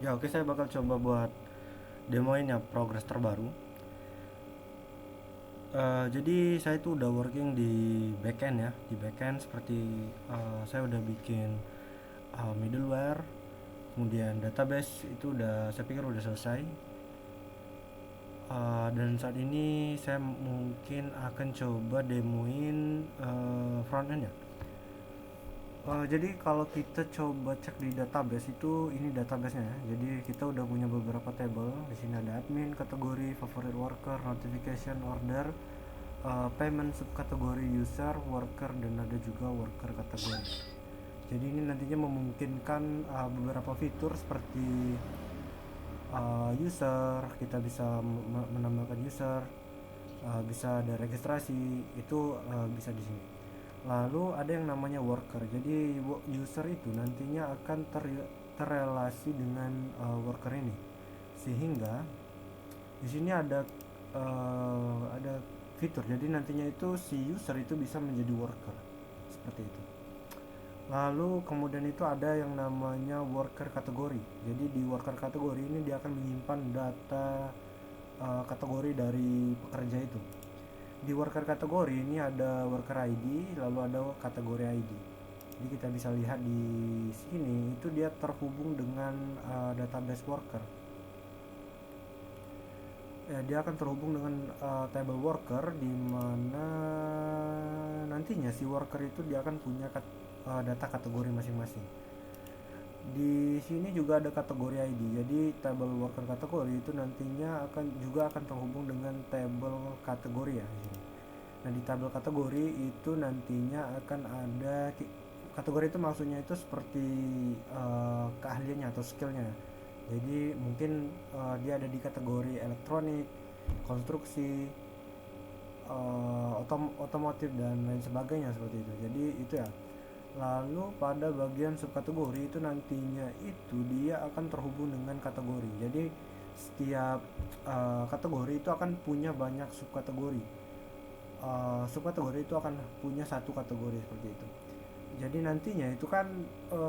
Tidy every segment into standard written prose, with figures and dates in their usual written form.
Ya oke, saya bakal coba buat demoin ya progres terbaru. Jadi saya itu udah working di backend ya, di backend seperti saya udah bikin middleware, kemudian database itu udah saya pikir udah selesai. Dan saat ini saya mungkin akan coba demoin frontend ya. Jadi kalau kita coba cek di database itu ini databasenya ya. Jadi kita udah punya beberapa table. Di sini ada admin, kategori, favorite worker, notification, order, payment subkategori user, worker, dan ada juga worker kategori. Jadi ini nantinya memungkinkan beberapa fitur seperti user, kita bisa menambahkan user, bisa ada registrasi, itu bisa di sini. Lalu ada yang namanya worker. Jadi user itu nantinya akan terrelasi dengan worker ini. Sehingga di sini ada fitur. Jadi nantinya itu si user itu bisa menjadi worker. Seperti itu. Lalu kemudian itu ada yang namanya worker kategori. Jadi di worker kategori ini dia akan menyimpan data kategori dari pekerja itu. Di worker kategori ini ada worker ID, lalu ada kategori ID. Jadi kita bisa lihat di sini itu dia terhubung dengan database worker. Ya, dia akan terhubung dengan table worker di mana nantinya si worker itu dia akan punya data kategori masing-masing. Di sini juga ada kategori ID. Jadi table worker kategori itu nantinya akan terhubung dengan table kategori ya di sini. Nah, di tabel kategori itu nantinya akan ada kategori itu maksudnya itu seperti keahliannya atau skillnya. Jadi mungkin dia ada di kategori elektronik, konstruksi, otomotif dan lain sebagainya seperti itu. Jadi itu ya. Lalu pada bagian subkategori itu nantinya itu dia akan terhubung dengan kategori. Jadi setiap kategori itu akan punya banyak subkategori. Subkategori itu akan punya satu kategori seperti itu. Jadi nantinya itu kan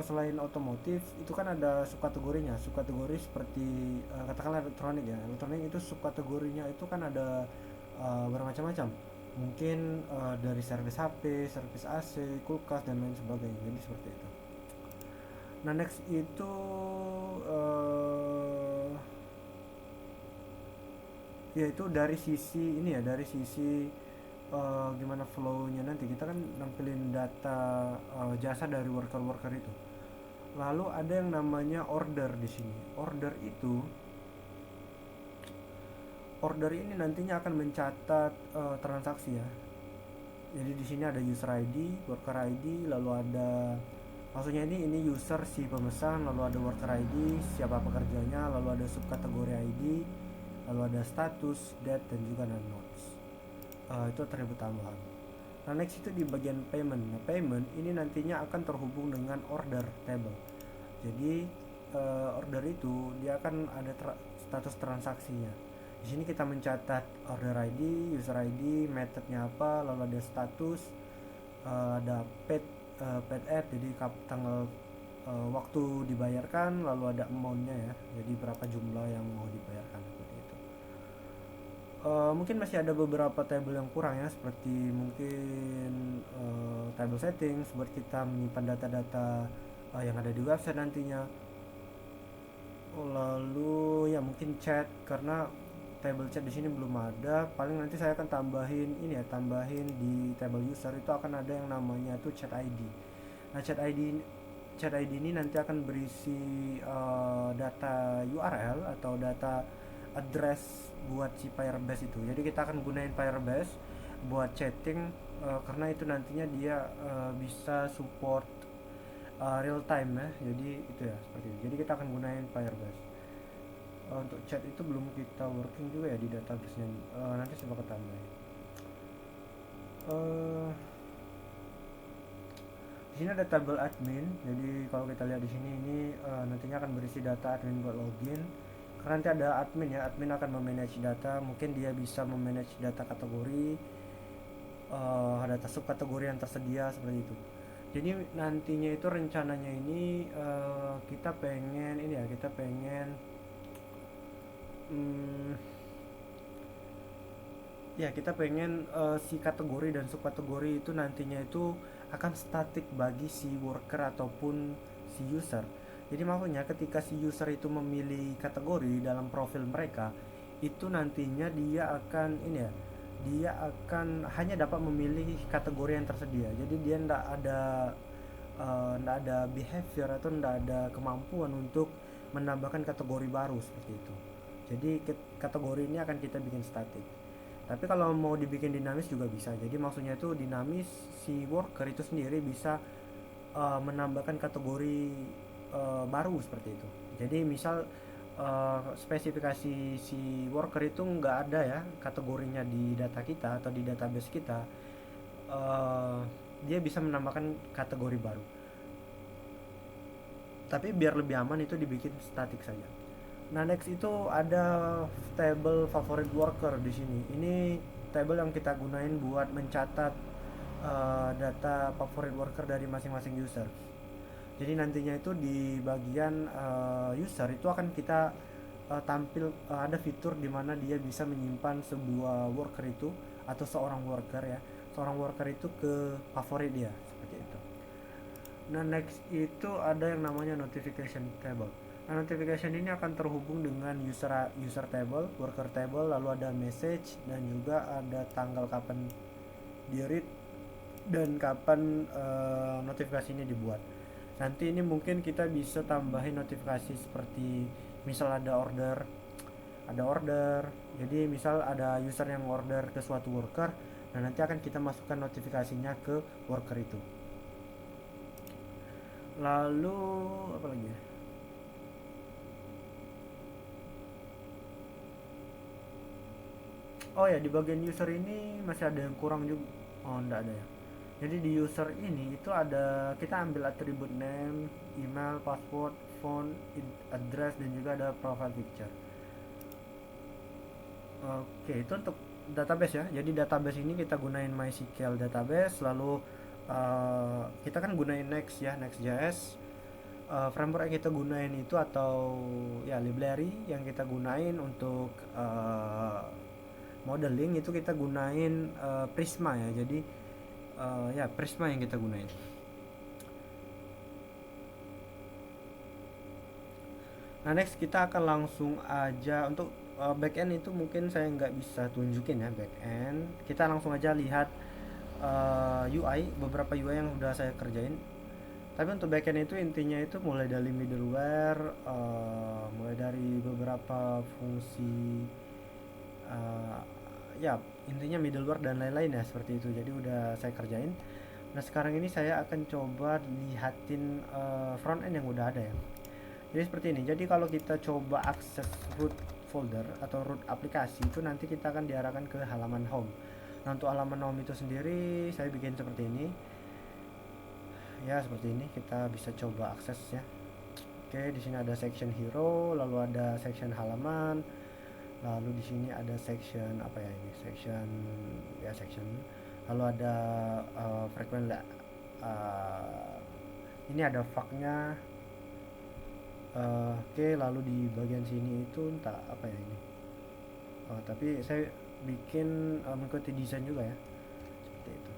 selain otomotif itu kan ada subkategorinya. Subkategori seperti katakanlah elektronik ya. Elektronik itu subkategorinya itu kan ada bermacam-macam. Mungkin dari servis HP, servis AC, kulkas dan lain sebagainya. Jadi seperti itu. Nah, next itu yaitu dari sisi ini ya, dari sisi gimana flow-nya nanti kita kan nampilin data jasa dari worker-worker itu. Lalu ada yang namanya order di sini. Order ini nantinya akan mencatat transaksi ya. Jadi di sini ada user ID, worker ID, lalu ada maksudnya ini user si pemesan, lalu ada worker ID, siapa pekerjanya, lalu ada subkategori ID, lalu ada status, date dan juga ada notes. Itu atribut tambahan. Nah, next itu di bagian payment. Nah, payment ini nantinya akan terhubung dengan order table. Jadi order itu dia akan ada status transaksinya. Di sini kita mencatat order ID, user ID, methodnya apa, lalu ada status, ada paid add, jadi tanggal waktu dibayarkan, lalu ada amountnya ya, jadi berapa jumlah yang mau dibayarkan seperti itu. Mungkin masih ada beberapa table yang kurang ya, seperti mungkin table settings buat kita menyimpan data-data yang ada di website nantinya. Lalu ya mungkin chat, karena table chat di sini belum ada. Paling nanti saya akan tambahin di table user itu akan ada yang namanya tuh chat ID. Nah, chat ID ini nanti akan berisi data URL atau data address buat si Firebase itu. Jadi kita akan gunain Firebase buat chatting karena itu nantinya dia bisa support real time ya. Jadi itu ya seperti itu. Jadi kita akan gunain Firebase. Untuk chat itu belum kita working juga ya di database-nya. Nanti saya bakal tambahin. Uh, di sini ada tabel admin. Jadi kalau kita lihat di sini ini nantinya akan berisi data admin buat login. Karena nanti ada admin ya, admin akan memanage data. Mungkin dia bisa memanage data kategori, data subkategori yang tersedia seperti itu. Jadi nantinya itu rencananya ini kita pengen ini ya, kita pengen hmm, ya kita pengen si kategori dan subkategori itu nantinya itu akan statik bagi si worker ataupun si user. Jadi maksudnya ketika si user itu memilih kategori dalam profil mereka, itu nantinya dia akan ini ya, dia akan hanya dapat memilih kategori yang tersedia. Jadi dia ndak ada behavior atau ndak ada kemampuan untuk menambahkan kategori baru seperti itu. Jadi kategori ini akan kita bikin statik. Tapi kalau mau dibikin dinamis juga bisa. Jadi maksudnya itu dinamis, si worker itu sendiri bisa menambahkan kategori baru seperti itu. Jadi misal spesifikasi si worker itu nggak ada ya kategorinya di data kita atau di database kita, uh, dia bisa menambahkan kategori baru. Tapi biar lebih aman itu dibikin statik saja. Nah, next itu ada table favorite worker di sini. Ini table yang kita gunain buat mencatat data favorite worker dari masing-masing user. Jadi nantinya itu di bagian user itu akan kita tampil ada fitur di mana dia bisa menyimpan sebuah worker itu atau seorang worker ya. Seorang worker itu ke favorit dia seperti itu. Nah, next itu ada yang namanya notification table. Nah, notification ini akan terhubung dengan user table, worker table, lalu ada message dan juga ada tanggal kapan di read dan kapan notifikasi ini dibuat. Nanti ini mungkin kita bisa tambahin notifikasi seperti misal ada order. Jadi misal ada user yang order ke suatu worker, nah nanti akan kita masukkan notifikasinya ke worker itu. Lalu apa lagi ya? Oh ya, di bagian user ini masih ada yang kurang juga. Oh, enggak ada ya. Jadi di user ini itu ada, kita ambil atribut name, email, password, phone, address dan juga ada profile picture. Oke, itu untuk database ya. Jadi database ini kita gunain MySQL database, lalu kita kan gunain Next ya, Next.js. Framework yang kita gunain itu atau ya library yang kita gunain untuk modeling itu kita gunain Prisma ya. Jadi ya Prisma yang kita gunain. Nah, next kita akan langsung aja untuk backend itu mungkin saya nggak bisa tunjukin ya backend. Kita langsung aja lihat UI, beberapa UI yang udah saya kerjain. Tapi untuk backend itu intinya itu mulai dari middleware, mulai dari beberapa fungsi, uh, ya intinya middleware dan lain-lain ya seperti itu. Jadi udah saya kerjain. Nah, sekarang ini saya akan coba lihatin front end yang udah ada ya. Jadi seperti ini. Jadi kalau kita coba akses root folder atau root aplikasi itu nanti kita akan diarahkan ke halaman home. Nah, untuk halaman home itu sendiri saya bikin seperti ini. Ya, seperti ini kita bisa coba akses ya. Oke, di sini ada section hero, lalu ada section halaman, lalu di sini ada section apa ya ini? Section. Lalu ada frequent ini ada fagnya. Oke, lalu di bagian sini itu entah apa ya ini. Tapi saya bikin mengikuti desain juga ya. Seperti itu.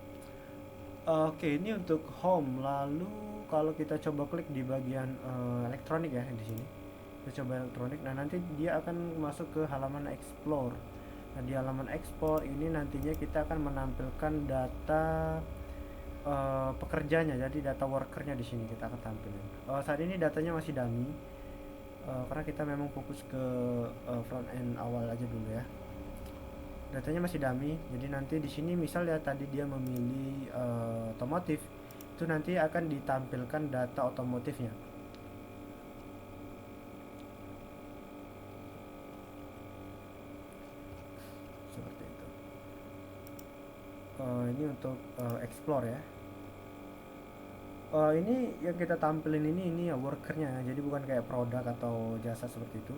Oke, ini untuk home. Lalu kalau kita coba klik di bagian elektronik ya di sini. Kita coba elektronik. Nah, nanti dia akan masuk ke halaman explore. Nah, di halaman explore ini nantinya kita akan menampilkan data pekerjanya. Jadi data workernya di sini kita akan tampilkan. Saat ini datanya masih dummy. Karena kita memang fokus ke front end awal aja dulu ya. Datanya masih dummy, jadi nanti di sini misal ya tadi dia memilih otomotif, itu nanti akan ditampilkan data otomotifnya seperti itu. Ini untuk explore ya. Ini yang kita tampilin ini ya workernya, jadi bukan kayak produk atau jasa seperti itu.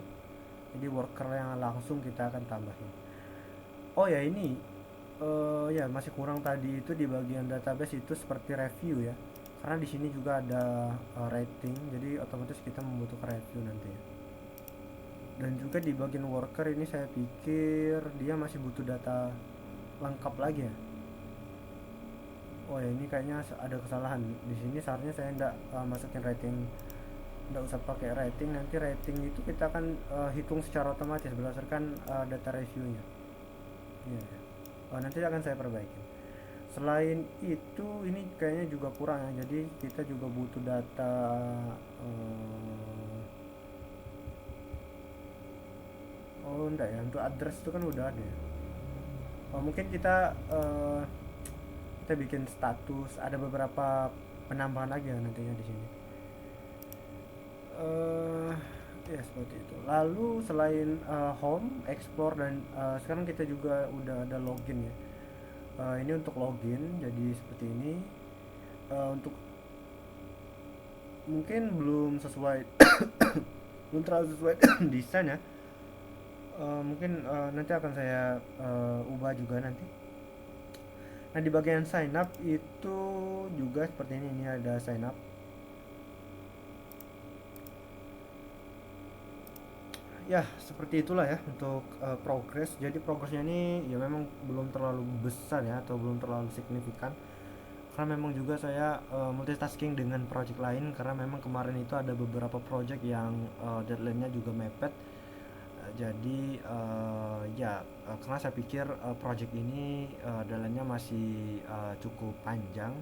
Jadi worker yang langsung kita akan tambahin. Oh ya, ini ya masih kurang tadi itu di bagian database itu seperti review ya. karena di sini juga ada rating, jadi otomatis kita membutuhkan review nanti ya. Dan juga di bagian worker ini saya pikir dia masih butuh data lengkap lagi ya. Oh ya, ini kayaknya ada kesalahan di sini, seharusnya saya ndak masukin rating, nggak usah pakai rating. Nanti rating itu kita akan hitung secara otomatis berdasarkan data reviewnya. Iya, ya. Oh, nanti akan saya perbaiki. Selain itu ini kayaknya juga kurang ya, jadi kita juga butuh data eh, oh enggak ya, untuk address itu kan udah ada ya. Oh, mungkin kita bikin status, ada beberapa penambahan lagi ya nantinya di sini. eh Ya seperti itu. Lalu selain home, explore, dan sekarang kita juga udah ada login ya. Ini untuk login, jadi seperti ini. Untuk mungkin belum sesuai, belum terlalu sesuai desain ya. Mungkin nanti akan saya ubah juga nanti. Nah, di bagian sign up itu juga seperti ini ada sign up. Ya seperti itulah ya untuk progress. Jadi progresnya ini ya memang belum terlalu besar ya, atau belum terlalu signifikan, karena memang juga saya multitasking dengan project lain, karena memang kemarin itu ada beberapa project yang deadline-nya juga mepet. Jadi ya karena saya pikir project ini deadline-nya masih cukup panjang,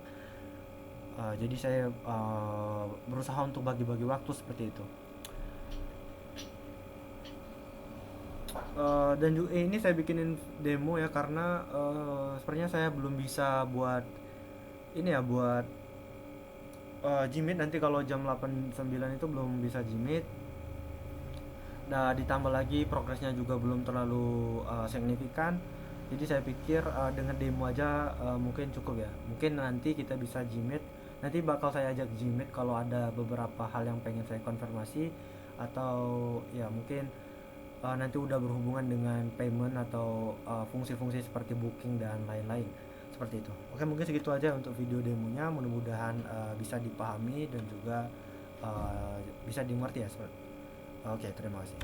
jadi saya berusaha untuk bagi-bagi waktu seperti itu. Dan juga ini saya bikinin demo ya, karena sepertinya saya belum bisa buat ini ya, buat Gmeet. Nanti kalau jam 8-9 itu belum bisa Gmeet. Nah, ditambah lagi progresnya juga belum terlalu signifikan. Jadi saya pikir dengan demo aja mungkin cukup ya. Mungkin nanti kita bisa Gmeet. Nanti bakal saya ajak Gmeet kalau ada beberapa hal yang pengen saya konfirmasi, atau ya mungkin nanti udah berhubungan dengan payment atau fungsi-fungsi seperti booking dan lain-lain, seperti itu. Oke, mungkin segitu aja untuk video demonya. Mudah-mudahan bisa dipahami dan juga bisa dimengerti ya. Oke, terima kasih.